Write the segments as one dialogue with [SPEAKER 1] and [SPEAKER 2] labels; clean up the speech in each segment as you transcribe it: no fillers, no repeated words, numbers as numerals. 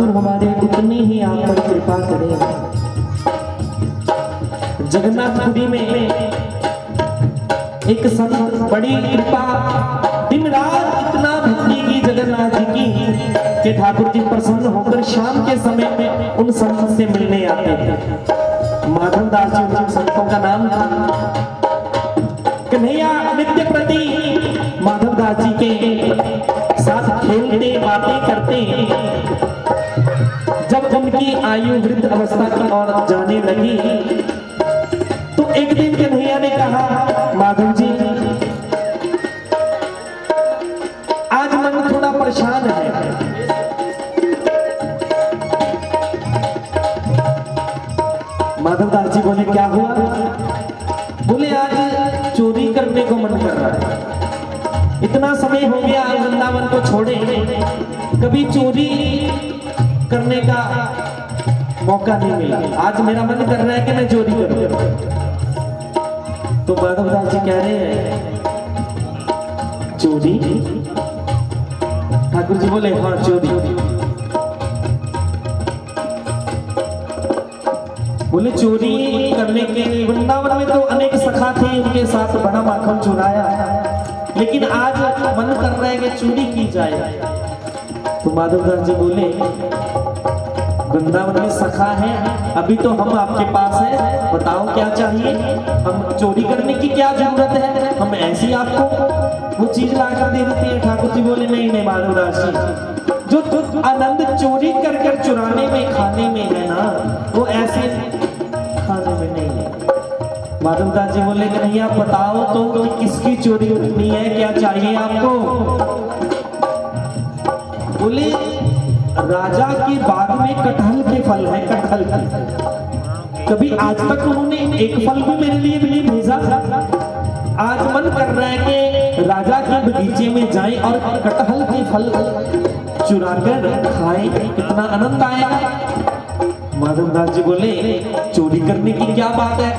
[SPEAKER 1] ठाकुर हमारे उतनी ही आप पर कृपा करें। जगन्नाथपुरी में एक संत बड़ी कृपा, दिन रात इतना भक्ति की जगन्नाथ जी की कि ठाकुर जी प्रसन्न होकर शाम के समय में उन संत से मिलने आते थे। माधव दास जी उन संतों का नाम था। कन्हैया नित्य प्रति माधव दास जी के साथ खेलते बातें करते। जब उनकी आयु वृद्ध अवस्था की ओर जाने लगी तो एक दिन कन्हैया ने कहा, माधव जी आज मन थोड़ा परेशान है। माधव दास जी बोले क्या हुआ? बोले आज चोरी करने को मन कर रहा है। इतना समय हो गया वृंदावन को छोड़े, कभी चोरी करने का मौका नहीं मिला। आज मेरा मन कर रहा है कि मैं चोरी करूं। तो माधव दास जी कह रहे हैं चोरी? ठाकुर जी बोले हाँ चोरी। बोले चोरी करने के लिए वृंदावन में तो अनेक सखा थे, उनके साथ बड़ा माखन चुराया, लेकिन आज मन कर रहा है कि चोरी की जाए। तो माधव दास जी बोले वृंदावन में सखा है, अभी तो हम आपके पास है, बताओ क्या चाहिए? हम चोरी करने की क्या जरूरत है? हम ऐसी आपको वो चीज ला कर दे देते हैं। ठाकुर जी बोले नहीं नहीं माधव दास जी, जो आनंद चोरी कर कर चुराने में खाने में है ना, वो ऐसे खाने में नहीं है। माधव दास जी बोले कि नहीं आप बताओ तो किसकी चोरी उठनी है, क्या चाहिए आपको? बोले राजा के बाग में कटहल के फल है, कटहल। कभी आज तक उन्होंने एक फल भी मेरे लिए भी नहीं भेजा। आज मन कर रहा है कि राजा के बगीचे में जाएं और कटहल के फल चुरा कर खाएं, कितना आनंद आएगा। माधव दास जी बोले चोरी करने की क्या बात है,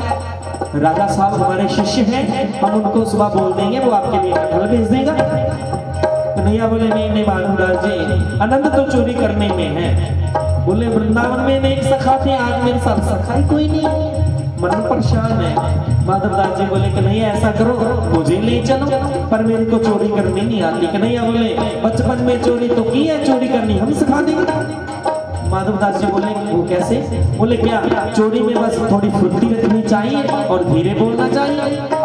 [SPEAKER 1] राजा साहब हमारे शिष्य हैं, हम उनको सुबह बोल देंगे, वो आपके लिए कटहल भेज देगा। कन्हैया बोले नहीं नहीं माधव दास जी, आनंद तो चोरी करने में है। बोले वृंदावन में एक सखा थे, आज मेरे साथ सखा ही कोई नहीं, मन परेशान है। माधव दास जी बोले कि नहीं ऐसा करो मुझे ले चलो, पर मेरे को चोरी करनी नहीं आती। कन्हैया बोले बचपन में चोरी तो की है, चोरी करनी हम सिखा देंगे। माधव दास जी बोले वो कैसे? बोले क्या चोरी में बस थोड़ी फुर्ती रखनी चाहिए और धीरे बोलना चाहिए।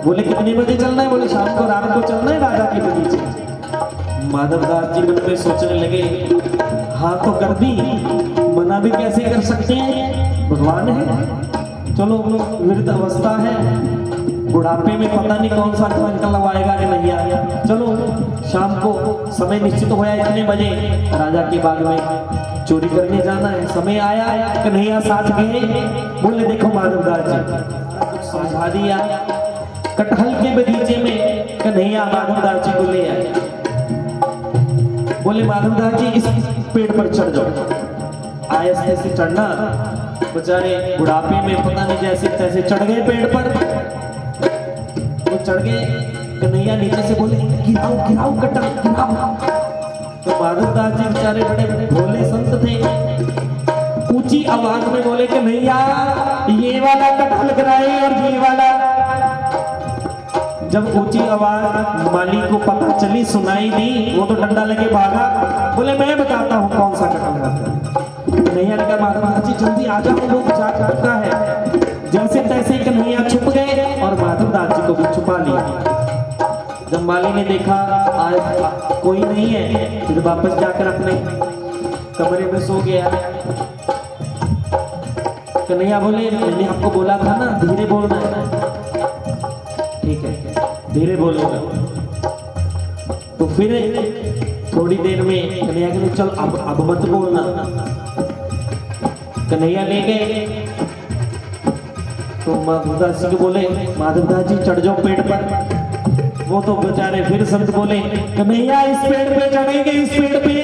[SPEAKER 1] बोले कितने बजे चलना है? बोले शाम को रात को चलना है राजा के बगीचे। माधव दास जी मन में सोचने लगे हाँ तो कर दी, मना भी कैसे कर सकते हैं, भगवान है। चलो वृद्ध अवस्था है, बुढ़ापे में पता नहीं कौन सा लगवाएगा कि नहीं आएगा। चलो शाम को समय निश्चित होया इतने बजे राजा के बाग में चोरी करने जाना है। समय आया, कन्हैया साथ गए। बोले देखो माधव दास जी समझा दिया। कटहल के बगीचे में कन्हैया माधव दास जी को ले आए। बोले माधव दास जी इस पेड़ पर चढ़ जाओ। आहिस्ते से चढ़ना, बेचारे बुढ़ापे में पता नहीं जैसे तैसे चढ़ गए पेड़ पर। वो चढ़ गए, कन्हैया नीचे से बोले गिराओ गिराओ कटहल गिराओ। तो माधव दास जी बेचारे बड़े बड़े भोले संत थे, ऊंची आवाज में बोले कन्हैया ये वाला कटहल गिराए और ये वाला। जब ऊंची आवाज माली को पता चली, सुनाई दी, वो तो डंडा लेके भागा। बोले मैं बताता हूँ कौन सा कटहल है। कन्हैया ने कहा माधव दास जी जल्दी आ जाओ, वो जा चुका है। जैसे तैसे कन्हैया छुप गए और माधव दास जी को भी छुपा लिया। जब माली ने देखा आज कोई नहीं है, फिर वापस जाकर अपने कमरे में सो गया। कन्हैया बोले मैंने आपको बोला था ना धीरे बोलना है। ठीक है धीरे बोलूंगा। तो फिर थोड़ी देर में कन्हैया कहते चल अब मत बोलना। कन्हैया ले गए तो माधव दास जी को बोले माधव दास जी चढ़ जाओ पेड़ पर। वो तो बेचारे फिर संत बोले कन्हैया इस पेड़ पे चढ़ेंगे, इस पेड़ पे।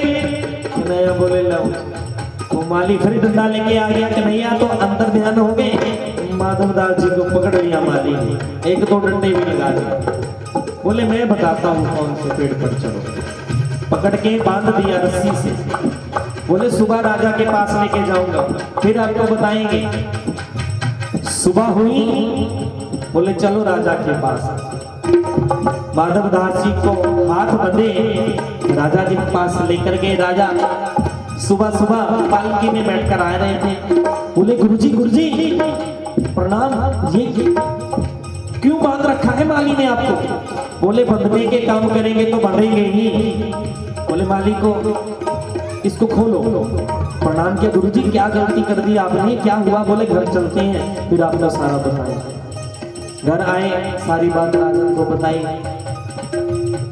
[SPEAKER 1] कन्हैया बोले लो। वो माली फिर डंडा लेके आ गया। कन्हैया तो अंदर ध्यान हो गए, माधव दास जी को पकड़ लिया माली, एक दो डंडे भी लगा दिए। बोले मैं बताता हूँ कौन से पेड़ पर चढ़ो। पकड़ के बांध दिया रस्सी से। बोले सुबह राजा के पास लेके जाऊंगा, फिर आपको बताएंगे। सुबह हुई, बोले चलो राजा के पास। माधव दास जी को हाथ बंधे राजा जी के पास लेकर गए। राजा सुबह सुबह पालकी में बैठकर आ रहे थे। बोले गुरुजी प्रणाम, ये क्यों बांध रखा है माली ने आपको? बोले बंधने के काम करेंगे तो बंधेंगे ही। बोले माली को इसको खोलो। प्रणाम किया, गुरुजी क्या गलती कर दी आपने, क्या हुआ? बोले घर चलते हैं, फिर आपको सारा बताएं। घर आए, सारी बात राजा को बताई।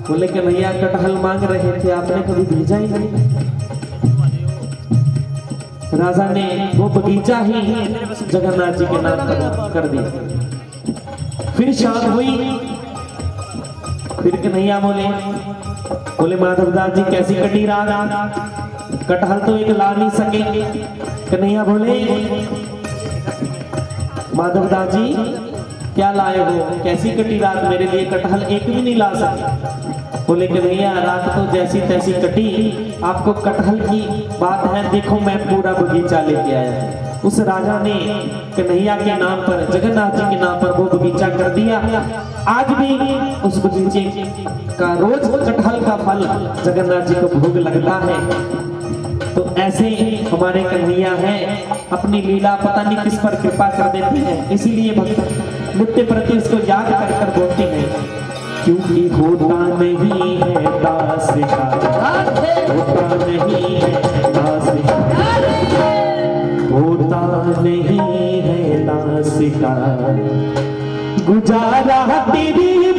[SPEAKER 1] बोले कि भैया कटहल मांग रहे थे, आपने कभी भेजा ही नहीं। राजा ने वो बगीचा ही जगन्नाथ जी के नाम पर कर दिया। फिर शाम हुई, फिर कन्हैया बोले माधवदास जी कैसी कटी रात, कटहल तो एक ला नहीं सके। कन्हैया बोले माधवदास जी क्या लाए हो, कैसी कटी रात, मेरे लिए कटहल एक भी नहीं ला सके। बोले कन्हैया रात तो जैसी तैसी कटी, आपको कटहल की बात है, देखो मैं पूरा बगीचा लेके आया। उस राजा ने कन्हैया के नाम पर, जगन्नाथ जी के नाम पर वो बगीचा कर दिया। आज भी उस बगीचे का रोज कटहल का फल जगन्नाथ जी को भोग लगता है। तो ऐसे हमारे कन्हैया हैं, अपनी लीला पता नहीं किस पर कृपा कर देते हैं, इसीलिए भक्त नित्य प्रति इसको याद कर कर बोलते हैं। क्योंकि होता नहीं है दास का, होता नहीं है दास का, होता नहीं है दास का, गुजारा तेरी